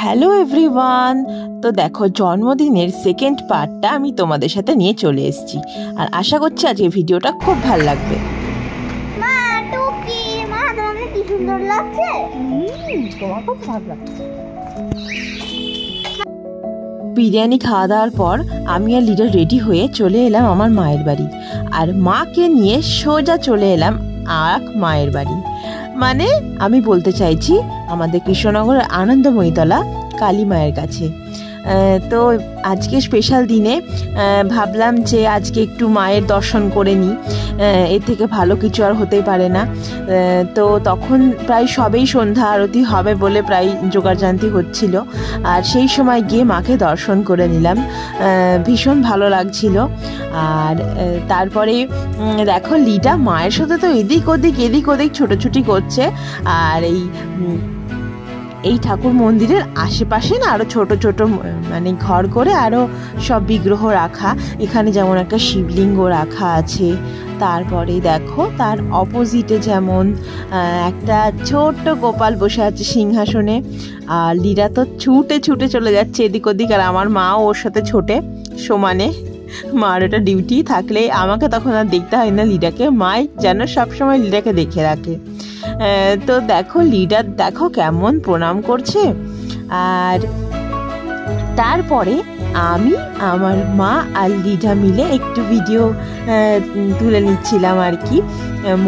Hello everyone. তো দেখো, জন্মদিনের সেকেন্ড পার্টটা আমি তোমাদের সাথে নিয়ে চলে এসেছি, আর আশা করছি আজকে ভিডিওটা খুব ভালো লাগবে। মা টুকি, মা তোমাকে কি সুন্দর লাগছে। তোমার খুব ভালো লাগছে। বিরিয়ানি খাওয়া দাওয়ার পর আমি আর লিডার রেডি হয়ে চলে এলাম আমার মায়ের বাড়ি, আর মাকে নিয়ে সোজা চলে এলাম আর মায়ের বাড়ি। মানে আমি বলতে চাইছি আমাদের কৃষ্ণনগরের আনন্দময়ীতলা কালী মায়ের কাছে। তো আজকে স্পেশাল দিনে ভাবলাম যে আজকে একটু মায়ের দর্শন করে নিই, এর থেকে ভালো কিছু আর হতেই পারে না। তো তখন প্রায় সবেই সন্ধ্যা আরতি হবে বলে প্রায় জোগাড়জান্তি হচ্ছিল, আর সেই সময় গিয়ে মাকে দর্শন করে নিলাম। ভীষণ ভালো লাগছিল। আর তারপরে দেখো, লিডা মায়ের সাথে তো এদিক ওদিক ছোটাছুটি করছে। আর এই ঠাকুর মন্দিরের আশেপাশে না আরো ছোট ছোট মানে ঘর করে আরো সব বিগ্রহ রাখা। এখানে যেমন একটা শিবলিঙ্গ রাখা আছে, তারপরে দেখো তার অপোজিটে যেমন একটা ছোট্ট গোপাল বসে আছে সিংহাসনে। আর লিডা তো ছুটে ছুটে চলে যাচ্ছে এদিক ওদিক, আর আমার মাও ওর সাথে ছোটে সমানে। মার ওটা ডিউটি থাকলে আমাকে তখন আর দেখতে হয় না লিডাকে, মাই যেন সবসময় লিডাকে দেখে রাখে। তো দেখো লিডার দেখো কেমন প্রণাম করছে। আর তারপরে আমি, আমার মা আর লিডা মিলে একটু ভিডিও তুলে নিচ্ছিলাম আর কি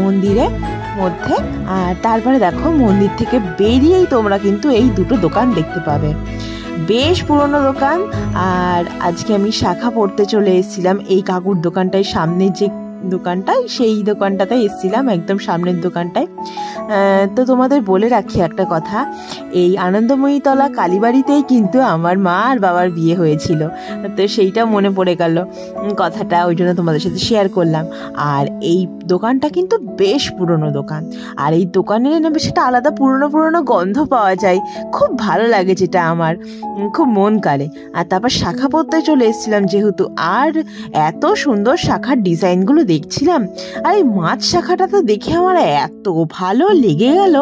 মন্দিরের মধ্যে। আর তারপরে দেখো, মন্দির থেকে বেরিয়েই তোমরা কিন্তু এই দুটো দোকান দেখতে পাবে, বেশ পুরনো দোকান। আর আজকে আমি শাখা পড়তে চলে এসেছিলাম এই কাকুর দোকানটায়, সামনে যে দোকানটায় সেই দোকানটাতে এসেছিলাম, একদম সামনের দোকানটায়। তো তোমাদের বলে রাখি একটা কথা, এই আনন্দময়ীতলা কালীবাড়িতেই কিন্তু আমার মা আর বাবার বিয়ে হয়েছিল। তো সেইটা মনে পড়ে গেল কথাটা, ওই জন্য তোমাদের সাথে শেয়ার করলাম। আর এই দোকানটা কিন্তু বেশ পুরনো দোকান, আর এই দোকানের না বেশ একটা আলাদা পুরনো গন্ধ পাওয়া যায়, খুব ভালো লাগে, যেটা আমার খুব মন কাড়ে। আর তারপর শাখা পড়তে চলে এসেছিলাম যেহেতু, আর এত সুন্দর শাখার ডিজাইনগুলো দেখছিলাম। আর এই মাছ শাখাটা তো দেখে আমার এত ভালো লেগে গেল,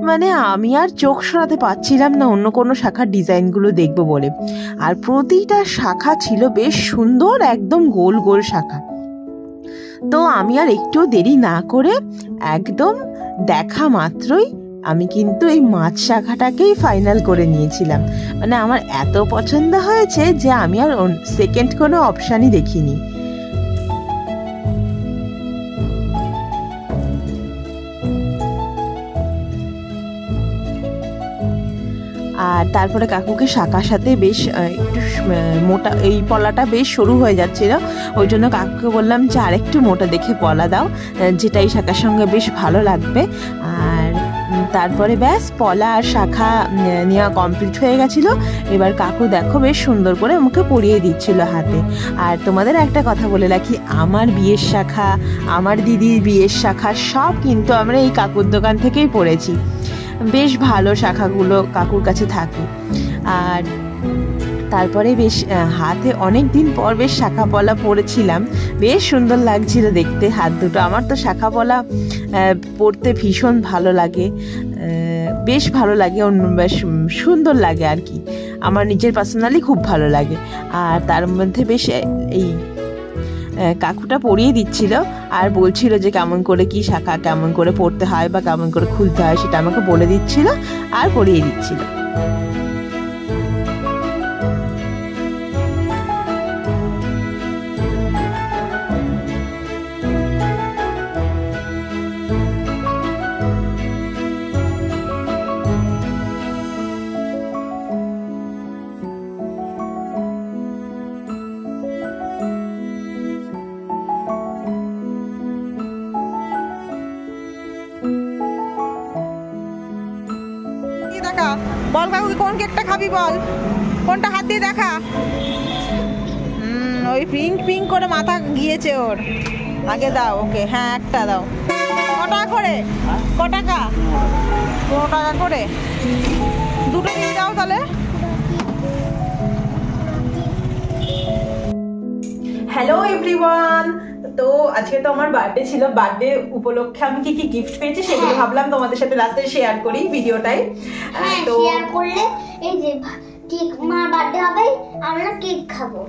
মানে আমি আর চোখ সরাতে পারছিলাম না অন্য কোনো শাখার ডিজাইনগুলো দেখবো বলে। আর প্রতিটা শাখা ছিল বেশ সুন্দর, একদম গোল গোল শাখা। তো আমি আর একটু দেরি না করে একদম দেখা মাত্রই আমি কিন্তু এই মাছ শাখাটাকেই ফাইনাল করে নিয়েছিলাম। মানে আমার এত পছন্দ হয়েছে যে আমি আর সেকেন্ড কোনো অপশানই দেখিনি। আর তারপরে কাকুকে শাখার সাথে বেশ একটু মোটা, এই পলাটা বেশ সরু হয়ে যাচ্ছিল, ওই জন্য কাকুকে বললাম যে আরেকটু মোটা দেখে পলা দাও, যেটা এই শাখার সঙ্গে বেশ ভালো লাগবে। আর তারপরে ব্যাস পলা আর শাখা নেওয়া কমপ্লিট হয়ে গেছিলো। এবার কাকু দেখো বেশ সুন্দর করে আমাকে পরিয়ে দিচ্ছিল হাতে। আর তোমাদের একটা কথা বলে রাখি, আমার বিয়ের শাখা, আমার দিদির বিয়ের শাখা সব কিন্তু আমরা এই কাকুর দোকান থেকেই পড়েছি। বেশ ভালো শাখাগুলো কাকুর কাছে থাকে। আর তারপরে বেশ হাতে অনেক দিন পর বেশ শাখা পলা পরেছিলাম, বেশ সুন্দর লাগছিল দেখতে হাত দুটো। আমার তো শাখা পলা পরতে ভীষণ ভালো লাগে, বেশ ভালো লাগে, বেশ সুন্দর লাগে আর কি, আমার নিজের পার্সোনালি খুব ভালো লাগে। আর তার মধ্যে বেশ এই কাকুটা পরিয়ে দিচ্ছিল আর বলছিল যে কেমন করে কি শাখা কেমন করে পড়তে হয় বা কেমন করে খুলতে হয় সেটা আমাকে বলে দিচ্ছিল আর পরিয়ে দিচ্ছিল। বল কাকুকে কোন কেকটা খাবি, বল কোনটা, হাত দিয়ে দেখা। ওই পিঙ্ক পিঙ্ক করে মাথা গিয়েছে ওর, আগে দাও ওকে। হ্যাঁ একটা দাও। কটা করে, কটাকা, 15 টাকা করে দুটো দিয়ে দাও তাহলে। হ্যালো এভরিওয়ান, তো আজকে তো আমার বার্থডে ছিল, বার্থডে উপলক্ষে আমি কি কি গিফট পেয়েছি সেগুলো ভাবলাম তোমাদের সাথে লাস্টে শেয়ার করি ভিডিওটাই। তো শেয়ার করলে এই যে কেক মার বার্থডে হবে, আমরা কেক খাবো।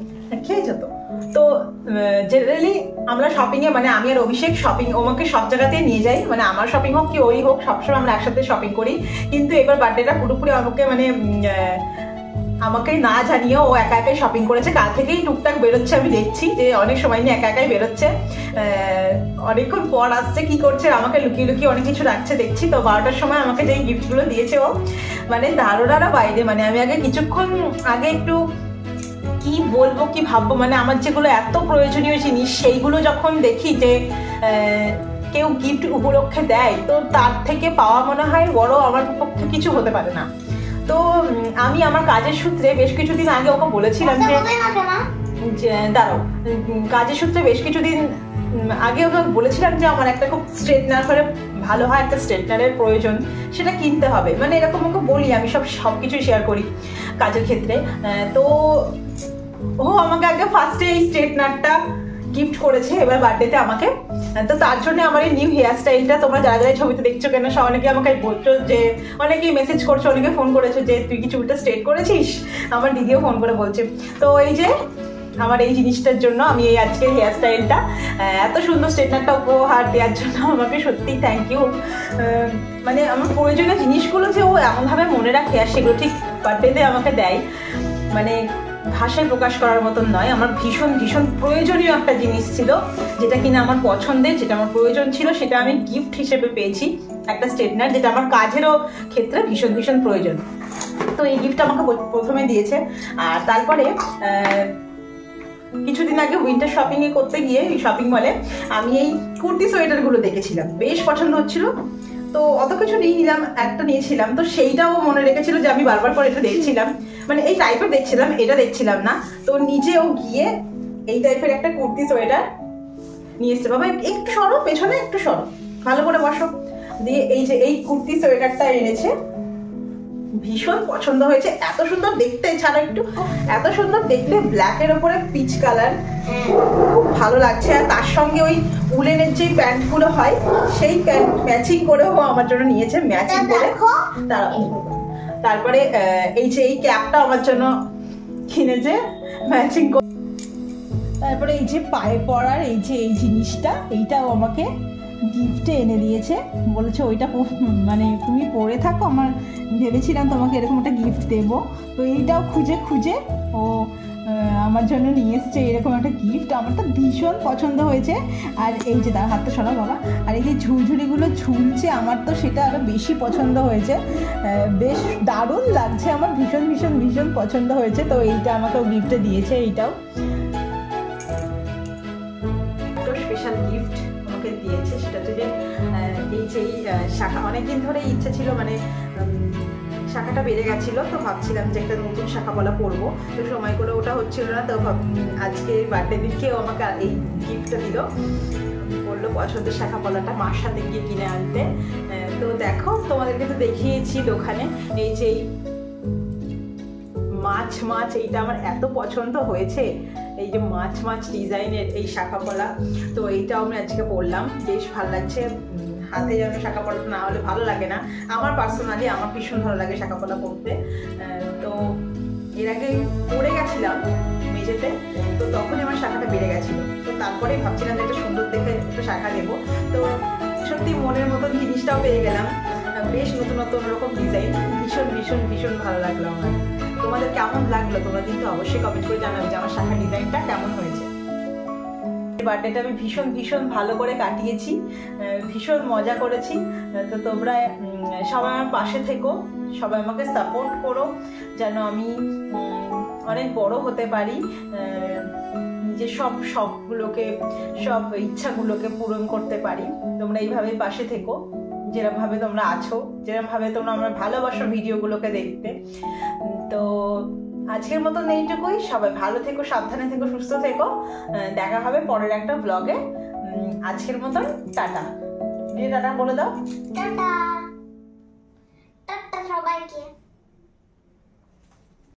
খেয়েছো তো? তো জেনারেলি আমরা শপিং এ, মানে আমি আর অভিষেক শপিং, ওমাকে সব জায়গাতেই নিয়ে যাই, মানে আমার শপিং হোক কি ওই হোক, সবসময় আমরা একসাথে শপিং করি। কিন্তু এবার বার্থডেটা পুরোপুরি আমাকে মানে আমাকে না জানিয়ে ও একা একাই শপিং করেছে। কাল থেকেই টুকটাক বেরোচ্ছে, আমি দেখছি যে অনেক সময় নিয়ে একা একাই বেরোচ্ছে, অনেকক্ষণ পর আসছে, কি করছে আমাকে লুকিয়ে লুকিয়ে অনেক কিছু রাখছে দেখছি। তো 12টার সময় আমাকে যে গিফটগুলো দিয়েছে ও মানে ধারণারা বাইরে। মানে আমি আগে কিছুক্ষণ আগে একটু কি বলবো কি ভাববো, মানে আমার যেগুলো এত প্রয়োজনীয় জিনিস সেইগুলো যখন দেখি যে কেউ গিফট উপলক্ষে দেয়, তো তার থেকে পাওয়া মনে হয় বড় আমার পক্ষে কিছু হতে পারে না। তো আমি আমার কাজের সূত্রে বেশ কিছুদিন আগে ওকে বলেছিলাম যে দাঁড়াও, কাজের সূত্রে বেশ কিছুদিন আগে ওকে বলেছিলাম যে আমার একটা খুব স্ট্রেটনার করে ভালো হয় একটা স্ট্রেটনারের প্রয়োজন, সেটা কিনতে হবে। মানে এরকম ওকে বলি, আমি সব কিছুই শেয়ার করি কাজের ক্ষেত্রে। তো ও আমাকে আগে ফার্স্টে এই স্ট্রেটনারটা গিফট করেছে এবার বার্থডেতে আমাকে। তো তার জন্য আমার এই নিউ হেয়ার স্টাইলটা তোমরা যারা যারা ছবিতে দেখছো, কেন অনেকে আমাকে বলছো, যে অনেকেই মেসেজ করছো, অনেকে ফোন করেছো যে তুই কি চুলটা স্ট্রেট করেছিস, আমার দিদিও ফোন করে বলছে। তো এই যে আমার এই জিনিসটার জন্য আমি এই আজকের হেয়ার স্টাইলটা, এত সুন্দর স্ট্রেটনারটা উপহার দেওয়ার জন্য আমাকে সত্যি থ্যাংক ইউ। মানে আমার প্রয়োজনীয় জিনিসগুলো যে ও এমনভাবে মনে রাখে আর সেগুলো ঠিক বার্থডেতে আমাকে দেয়, মানে ভাষায় প্রকাশ করার মতন নয়। আমার ভীষণ ভীষণ প্রয়োজনীয় একটা জিনিস ছিল, যেটা কিনা আমার পছন্দের, যেটা আমার প্রয়োজন ছিল, সেটা আমি গিফট হিসেবে পেয়েছি, একটা স্ট্রেটনার, যেটা আমার কাজেরও ক্ষেত্রে ভীষণ ভীষণ প্রয়োজন। তো এই গিফট আমাকে প্রথমে দিয়েছে। আর তারপরে কিছুদিন আগে উইন্টার শপিং এ করতে গিয়ে শপিং মলে আমি এই কুর্তি সোয়েটারগুলো দেখেছিলাম, বেশ পছন্দ হচ্ছিল। তো অত কিছু নিয়ে নিলাম, একটা নিয়েছিলাম। তো সেইটাও মনে রেখেছিল যে আমি বারবার করে এটা দেখছিলাম, মানে এই টাইপের দেখছিলাম, এটা দেখছিলাম না। তো নিজেও গিয়ে এই টাইপের একটা কুর্তি সোয়েটার নিয়ে এসছে। বাবা একটু সরো, পেছনে একটু সরো, ভালো করে বসো। দিয়ে এই যে এই কুর্তি সোয়েটারটা এনেছে, ভীষণ পছন্দ হয়েছে। এত সুন্দর দেখতে, ছাড়া একটু এত সুন্দর দেখতে, ব্ল্যাকের ওপরে পিচ কালার, খুব ভালো লাগছে। আর তার সঙ্গে ওই উলেনের যে প্যান্ট গুলো হয়, সেই প্যান্ট ম্যাচিং করেও আমার জন্য নিয়েছে, ম্যাচিং করে। তারপরে এই যে এই ক্যাপটা আমার জন্য কিনেছে ম্যাচিং করে। তারপরে এই যে পায়ে পরার এই যে এই জিনিসটা, এইটাও আমাকে গিফটে এনে দিয়েছে, বলেছে ওইটা মানে তুমি পরে থাকো, আমার ভেবেছিলাম তোমাকে এরকম একটা গিফট দেবো। তো এইটাও খুঁজে খুঁজে ও আমার জন্য নিয়ে এসছে এরকম একটা গিফট, আমার তো ভীষণ পছন্দ হয়েছে। আর এই যে তার হাতটা সরা বাবা, আর এই যে ঝুলঝুলিগুলো ঝুলছে, আমার তো সেটা আরও বেশি পছন্দ হয়েছে, বেশ দারুণ লাগছে, আমার ভীষণ ভীষণ ভীষণ পছন্দ হয়েছে। তো এইটা আমাকে গিফটে দিয়েছে, এইটাও স্পেশাল গিফট আমাকে দিয়েছে। সেটা হচ্ছে যে এই যে শাখা, অনেকদিন ধরে ইচ্ছা ছিল, মানে শাখাটা বেড়ে গেছিল, তো ভাবছিলাম যে একটা নতুন শাখা পলা পরবো, তো সময় করে ওটা হচ্ছিল না। তো আজকে বার্থডে দিনকেও আমাকে এই গিফটটা দিল, বললো পছন্দের শাখা পলাটা মার সাথে গিয়ে কিনে আনতে। তো দেখো, তোমাদেরকে তো দেখিয়েছি দোকানে, এই যে মাছ মাছ, এইটা আমার এত পছন্দ হয়েছে, এই যে মাছ মাছ ডিজাইনের এই শাখা পলা। তো এইটাও আমি আজকে পরলাম, বেশ ভালো লাগছে। হাতে যেন শাখা পলাটা না হলে ভালো লাগে না, আমার পার্সোনালি আমার ভীষণ ভালো লাগে শাখা পলা পরতে। তো এর আগে পরে গেছিলাম মেঝেতে, তো তখনই আমার শাখাটা বেড়ে গেছিল। তো তারপরে ভাবছিলাম যে একটা সুন্দর দেখে একটা শাখা দেবো। তো সত্যি মনের মতন জিনিসটাও পেয়ে গেলাম, বেশ নতুন নতুন রকম ডিজাইন, ভীষণ ভীষণ ভীষণ ভালো লাগলো আমার। তোমাদের কেমন লাগলো তোমরা কিন্তু অবশ্যই কমেন্ট করে জানাবে যে আমার শাখা ডিজাইনটা কেমন হয়েছে। বার্থডেটা আমি ভীষণ ভীষণ ভালো করে কাটিয়েছি, ভীষণ মজা করেছি। তো তোমরা সবাই আমার পাশে থেকো, সবাই আমাকে সাপোর্ট করো, যেন আমি অনেক বড় হতে পারি, যে সব শখগুলোকে, সব ইচ্ছাগুলোকে পূরণ করতে পারি। তোমরা এইভাবে পাশে থেকো, যেরকমভাবে তোমরা আছো, যেরকমভাবে তোমরা আমার ভালোবাসো ভিডিওগুলোকে দেখতে। তো আজকের মতন এইটুকুই, সবাই ভালো থেকো, সাবধানে থেকো, সুস্থ থেকো। দেখা হবে পরের একটা ব্লগে। আজকের মতন টাটা, দিয়ে টাটা বলে দাও। টাটা টাটা সবাইকে।